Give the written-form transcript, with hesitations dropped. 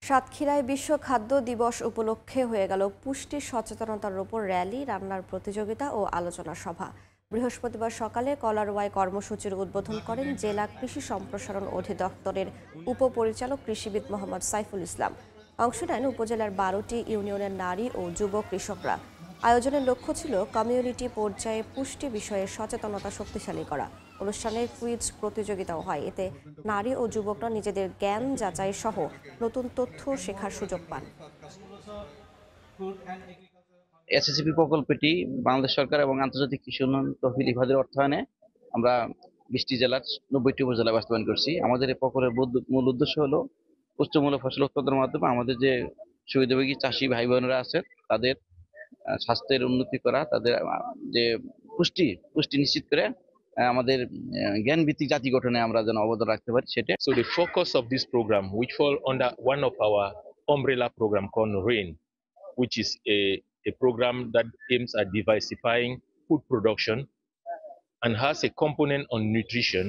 সাতক্ষীরায় বিশ্ব খাদ্য দিবস উপলক্ষে হয়ে গেল পুষ্টি সচেতনতার উপর র্যালি, রান্নার প্রতিযোগিতা ও আলোচনা সভা। বৃহস্পতিবার সকালে কলারওয়ায় কর্মসূচির উদ্বোধন করেন জেলা কৃষি সম্প্রসারণ অধিদপ্তরের উপপরিচালক কৃষিবিদ মোহাম্মদ সাইফুল ইসলাম। অংশ নেন উপজেলার 12টি ইউনিয়নের নারী ও যুব কৃষকরা। আয়োজনের লক্ষ্য ছিল কমিউনিটি পর্যায়ে পুষ্টি বিষয়ে সচেতনতা শক্তিশালী করা। অনুষ্ঠানে কুইজ প্রতিযোগিতাও হয়, এতে নারী ও যুবকরা নিজেদের জ্ঞান যাচাই সহ নতুন তথ্য শেখার সুযোগ পান। এসএসসিপি প্রকল্পটি বাংলাদেশ সরকার এবং আন্তর্জাতিক কৃষি উন্নয়ন তহবিল ইভাদের অর্থায়নে আমরা 20টি জেলার 90টি উপজেলা বাস্তবায়ন করছি। আমাদের এই প্রকল্পের মূল উদ্দেশ্য হলো উচ্চমূল্য ফসল উৎপাদনের মাধ্যমে আমাদের যে সুবিধাভোগী চাষি ভাই বোনেরা আছে তাদের স্বাস্থ্যের উন্নতি করা, তাদের যে পুষ্টি নিশ্চিত করে আমাদের জ্ঞান ভিত্তিক জাতি গঠনে আমরা যেন অবদান রাখতে পারি সেটা। So the focus of this program, which fall under one of our umbrella program called RAIN, which is a program that aims at diversifying food production and has a component on nutrition,